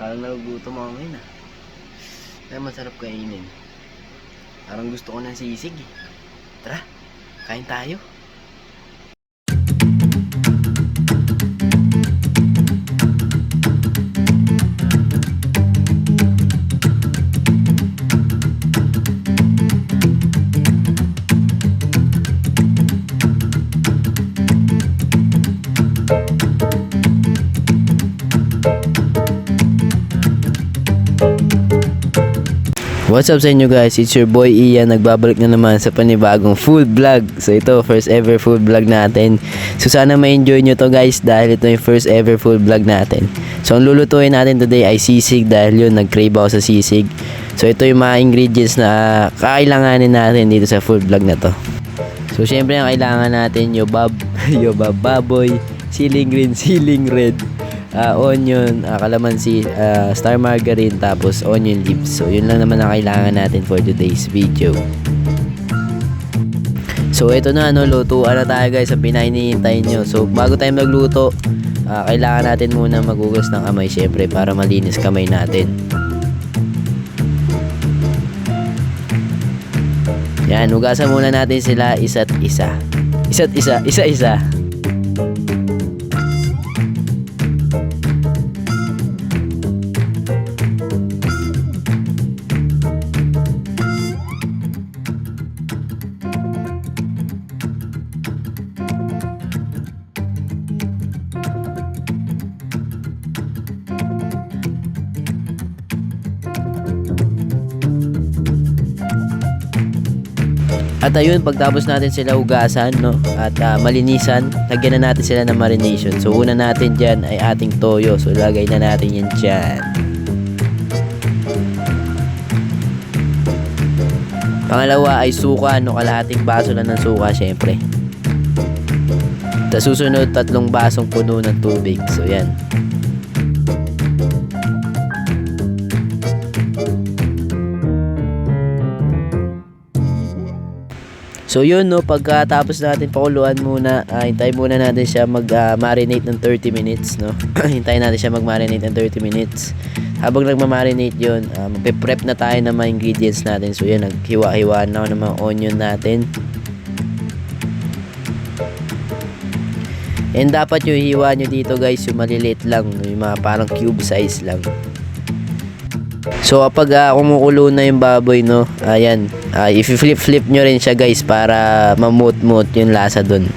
Parang nagugutom ako ngayon ah. Kaya masarap kainin. Parang gusto ko ng sisig eh. Tara, kain tayo. What's up sa inyo guys? It's your boy Ian. Nagbabalik na naman sa panibagong food vlog. So ito, first ever food vlog natin. So sana ma-enjoy nyo to guys dahil ito yung first ever food vlog natin. So ang lulutuin natin today ay sisig dahil yun, nag-crave ako sa sisig. So ito yung mga ingredients na kakailanganin natin dito sa food vlog na to. So syempre ang kailangan natin yobab, yobab baboy, siling green, siling red, onion, kalamansi, star margarine, tapos onion leaves. So yun lang naman ang kailangan natin for today's video. So ito na, lutuan na tayo guys sa pinahihintay nyo. So bago tayo magluto, kailangan natin muna magugas ng kamay syempre para malinis kamay natin. Yan, hugasan muna natin sila isa't isa. Isa-isa. At ayun, pagtapos natin sila hugasan, no, at malinisan, lagyan na natin sila ng marination. So una natin dyan ay ating toyo. So lagay na natin yan dyan. Pangalawa ay suka, no, kalahating baso lang ng suka syempre. Tapos susunod, 3 basong puno ng tubig. So yan. So yun, no, pagkatapos natin pakuluan muna, hintayin muna natin siya mag-marinate ng 30 minutes, no. Hintayin natin siya mag-marinate ng 30 minutes. Habang nagma-marinate yun, magpe-prep na tayo ng mga ingredients natin. So yan, naghiwa-hiwaan na ako ng mga onion natin. And dapat yung hiwa nyo dito guys, yung maliliit lang, no, yung mga parang cube size lang. So kapag kumukulo na yung baboy, no, ayan, i-flip nyo rin siya guys para mamut-mut yung lasa dun.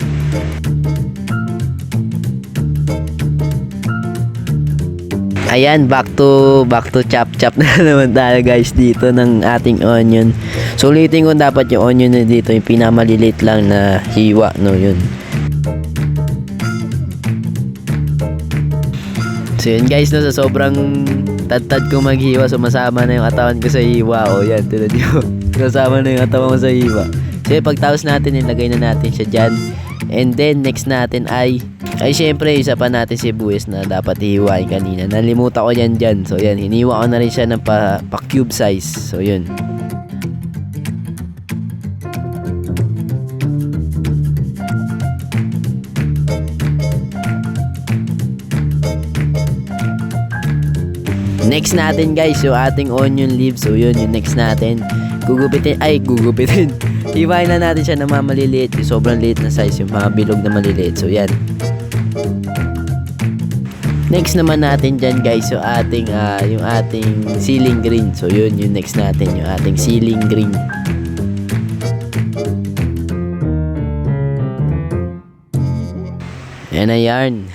Ayan, back to chop na naman tayo guys dito ng ating onion. So ulitin ko, dapat yung onion na dito yung pinamaliliit lang na hiwa, no, yun. So yun guys, no, sa sobrang tad-tad kong maghiwa, sumasama na yung katawan ko sa hiwa. O yan, tulad nyo, sumasama na yung katawan ko sa hiwa. So yun, pagtaos natin, ilagay na natin siya dyan. And then next natin ay syempre isa pa natin sibuyas na dapat hihiwain kanina. Nalimutan ko yan dyan. So yan, hiniwa ko na rin siya ng pa cube size. So yun. Next natin guys, yung ating onion leaves. So yun, yung next natin. Gugupitin. Hiwain na natin siya ng mga maliliit, yung sobrang liit na size, yung mga bilog na maliliit. So yan. Next naman natin dyan guys, yung ating siling green. So yun, yung next natin, yung ating siling green. Yan, ayan.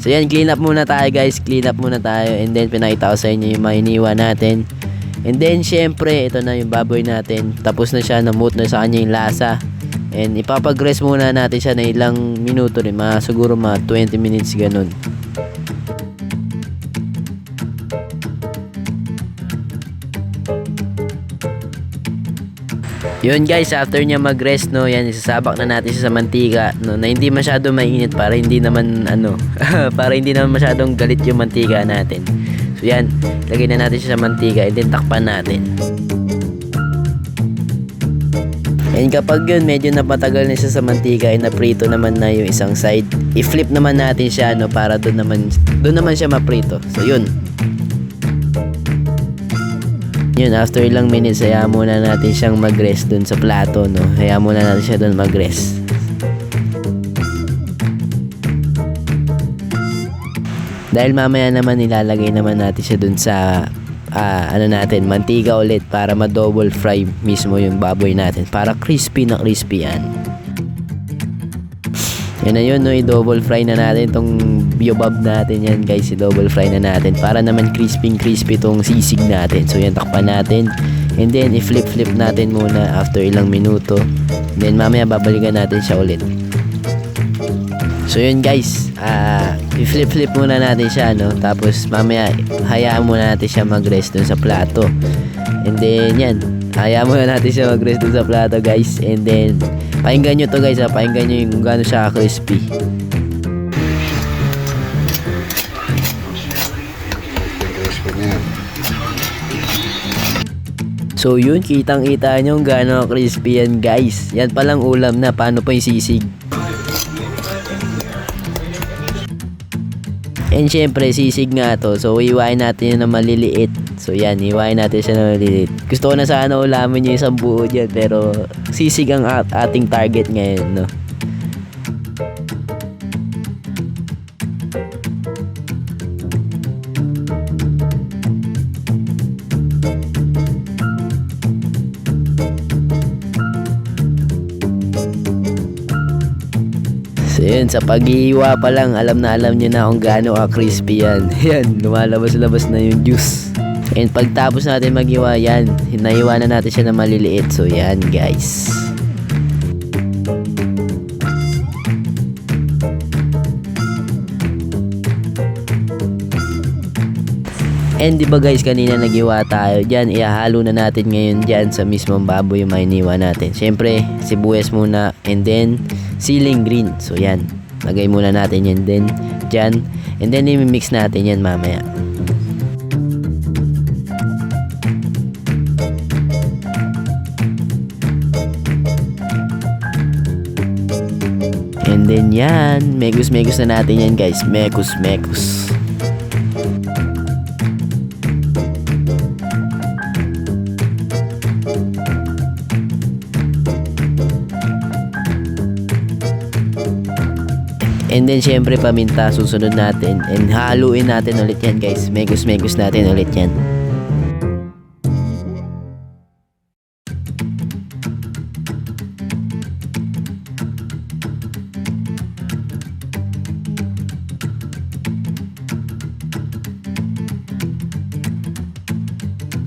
So yan, clean up muna tayo guys, and then pinakita ko sa inyo yung mahiniwa natin. And then syempre, ito na yung baboy natin, tapos na siya, namut na sa kanya yung lasa. And ipapag-rest muna natin siya na ilang minuto rin, siguro mga 20 minutes ganun. Yun guys, after niya mag-rest, no, yan, isasabak na natin siya sa mantika, no, na hindi masyado mainit para hindi naman para hindi naman masyadong galit yung mantika natin. So yan, lagay na natin siya sa mantika and then takpan natin. And kapag yun, medyo napatagal na siya sa mantika, ay naprito naman na yung isang side, i-flip naman natin siya, no, para doon naman siya maprito. So yun. Yun, after ilang minutes, hayaan muna natin siyang mag-rest dun sa plato, no. Hayaan muna natin siya dun mag-rest. Dahil mamaya naman ilalagay naman natin siya dun sa mantika ulit para ma-double fry mismo yung baboy natin para crispy na crispy yan. Yan na yun, no, i-double fry na natin tong biobab natin yan guys, i-double fry na natin para naman crispy tong sisig natin. So yan, takpan natin and then i-flip natin muna after ilang minuto, then mamaya babalikan natin siya ulit. So yun guys, i-flip muna natin siya, no? Tapos mamaya hayaan muna natin siya mag-rest dun sa plato. And then yan, hayaan muna natin siya mag-rest dun sa plato guys. And then pakinggan nyo to guys, pakinggan nyo yung kung gaano siya crispy. So yun, kitang-kita nyo kung gaano crispy yan guys. Yan palang ulam na, paano pa yung sisig. And syempre, sisig nga to. So, iwain natin yun na maliliit. So, yan. Iwain natin siya na maliliit. Gusto ko na sana ulamin yung isang buo dyan. Pero, sisig ang ating target ngayon, no? So yun, sa pag-iiwa pa lang, alam nyo na kung gaano ka-crispy yan. Yan, lumalabas-labas na yung juice. And pagtapos natin mag-iwa yan, naiwa na natin siya na maliliit. So yan guys. And diba guys, kanina nag-iwa tayo dyan, ihahalo na natin ngayon dyan sa mismong baboy yung mainiwa natin. Siyempre, sibuyas muna and then siling green. So yan, lagay muna natin yan din dyan. And then i-mix natin yan mamaya. And then yan, megus na natin yan guys. Mekus. And then syempre paminta susunod natin. And haluin natin ulit yan guys. Megus natin ulit yan.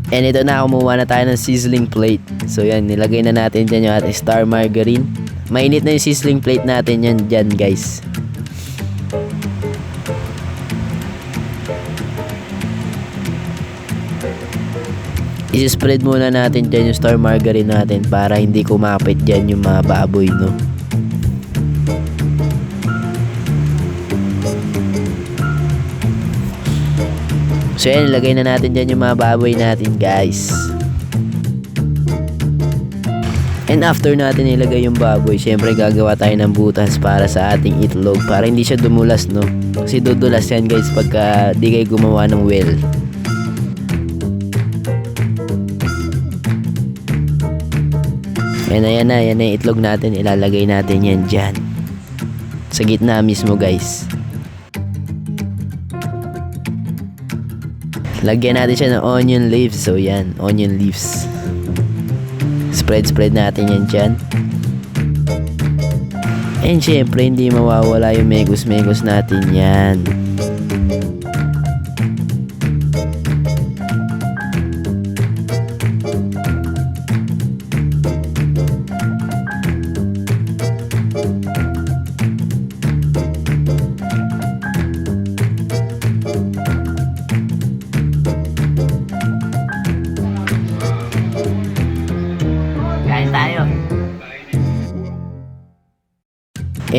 And ito na, kumuha na tayo ng sizzling plate. So yan, nilagay na natin dyan yung ating star margarine. Mainit na yung sizzling plate natin yan dyan guys. I-spread muna natin dyan yung star margarine natin para hindi kumapit dyan yung mga baboy, no? So yan, ilagay na natin dyan yung mga baboy natin guys. And after natin ilagay yung baboy, syempre gagawa tayo ng butas para sa ating itlog para hindi siya dumulas, no? Kasi dudulas yan guys pagka di kayo gumawa ng well. Yan na yung itlog natin. Ilalagay natin yan dyan sa gitna mismo guys. Lagyan natin siya ng onion leaves. So yan, onion leaves. Spread natin yan dyan. And syempre hindi mawawala yung megus natin yan.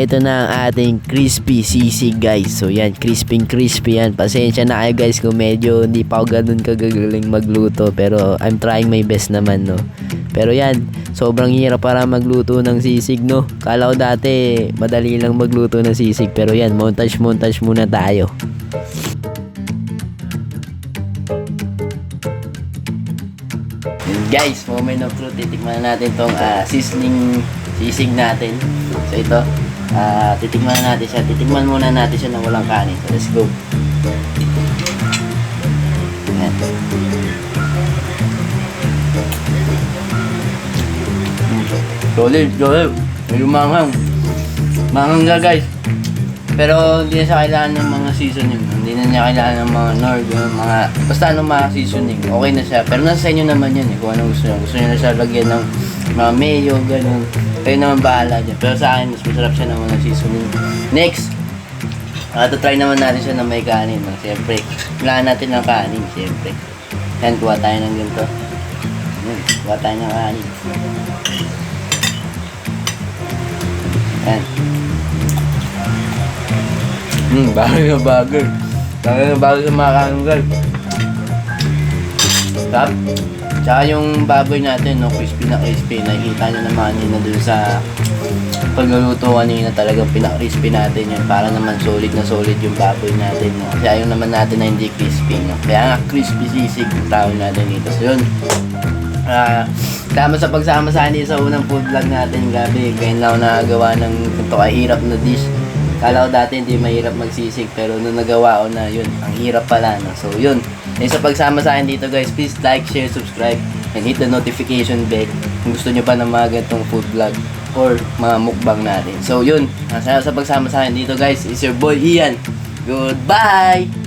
ito na ang ating crispy sisig guys. So yan, crispy yan. Pasensya na kayo guys kung medyo hindi pa ako ganun kagagaling magluto. Pero I'm trying my best naman, no. Pero yan, sobrang hirap para magluto ng sisig, no. Kala ko dati madali lang magluto ng sisig. Pero yan, montage muna tayo. Guys, moment of truth, titikman natin tong sizzling sisig natin. So ito, titikman natin siya. Titikman muna natin siya ng walang kanin. So let's go. Ayan. Solid. May lumanghang. Manghang nga guys. Pero hindi na siya kailangan ng mga seasoning. Hindi na niya kailangan ng mga nor, mga basta anong mga seasoning. Okay na siya. Pero nasa inyo naman yan eh. Kung anong gusto niyo. Gusto niyo na siya lagyan ng mga mayo, ganun. Kayo naman bahala dyan. Pero sa akin, mas masarap siya ng mga seasoning. Next, try naman natin siya na may kanin. Siyempre, kailangan natin ng kanin. Siyempre. Yan, kuha tayo ng ganito. Yan, kuha tayo ng kanin. Yan. Bagay na bagay. Bagay na bagay sa mga kanin guys. Tap. Tsaka yung baboy natin, no, crispy na crispy. Nakikita nyo naman yun na dun sa pagluluto kanina, talagang pinaka-crispy natin yun. Para naman solid na solid yung baboy natin, no. Kasi ayaw naman natin na hindi crispy, no. Kaya nga crispy sisig yung tawag natin dito. So yun. Tama sa pagsama sa akin sa unang food vlog natin. Gabi, ngayon lang ako nakagawa ng ito kahirap na dish. Kala ko dati hindi mahirap magsisig, pero nung nagawa ko na yun, ang hirap pala, no? So yun, sa pagsama sa akin dito guys, please like, share, subscribe, and hit the notification bell kung gusto nyo pa ng mga ganitong food vlog or mga mukbang natin. So yun, sa pagsama sa akin dito guys, is your boy Ian. Goodbye!